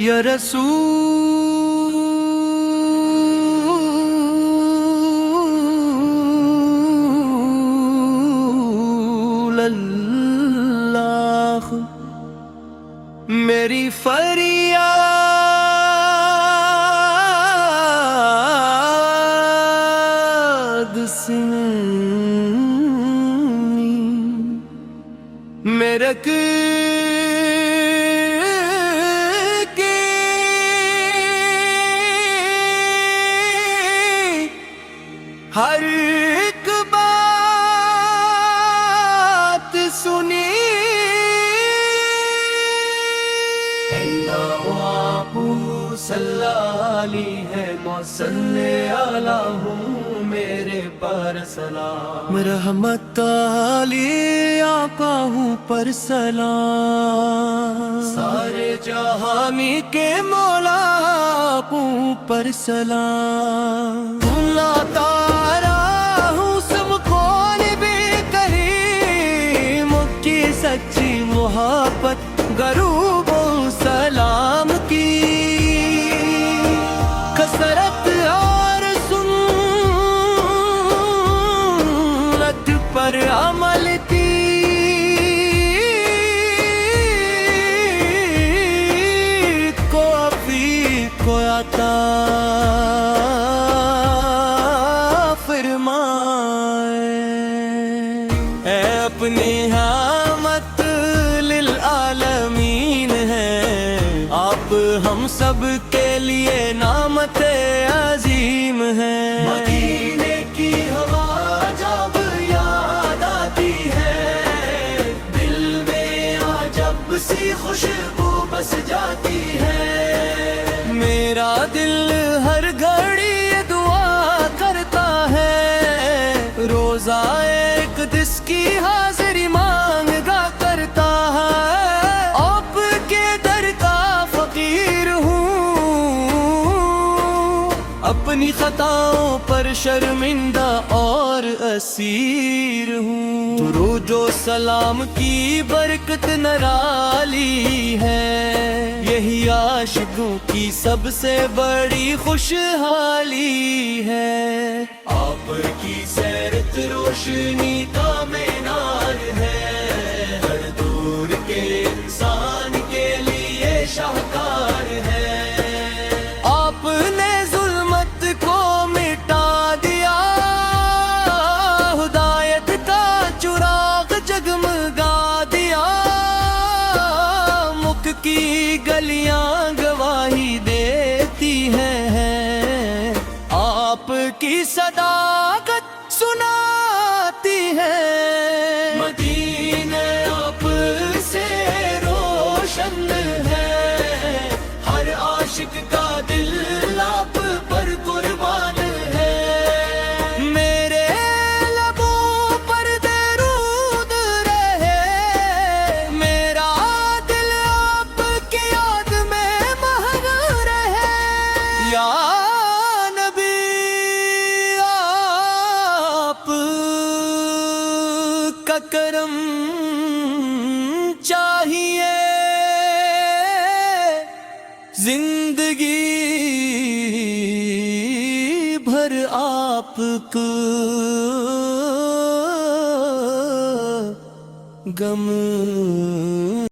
یا رسول اللہ، میری فریاد سنی، میرے ہر ایک بات سنی، آپ صلی علیہ وسلم میرے پر سلام، رحمت علی آقا ہوں پر سلام، سارے جہانی کے مولا ہوں پر سلام، اللہ تعالی ہوں سب کون بھی کریم کی سچی محبت غروب سلام کی کثرت اور سنت پر عمل کی کو عطا فرمائے، اے اپنی حامد للعالمین ہے آپ ہم سب کے لیے نعمت عظیم ہے، مدینے کی ہوا جب یاد آتی ہے دل میں عجب سی خوشبو بس جاتی ہے، میرا دل ہر گھڑی یہ دعا کرتا ہے روزہ ایک دس کی حاضری مانگا کرتا ہے، آپ کے در کا فقیر ہوں اپنی خطاؤں پر شرمندہ اور اسیر ہوں، درود و سلام کی برکت نرالی ہے، یہی عاشقوں کی سب سے بڑی خوشحالی ہے، آپ کی سیرت روشنی کا مینار ہے، ہر دور کے انسان کے لیے شاہکار ہے، آپ نے ظلمت کو مٹا دیا ہدایت کا چراغ جگمگا دیا، مکھ کی گلیاں گواہی دیتی ہیں آپ کی صداقت سناتی ہے، مدینہ آپ سے روشن ہے، ہر عاشق کا دل آپ پر قربان ہے، میرے لبوں پر درود رہے، میرا دل آپ کی یاد میں مہنگ رہے، یا نبی آپ کا کرم چاہیے، زندگی بھر آپ کو غم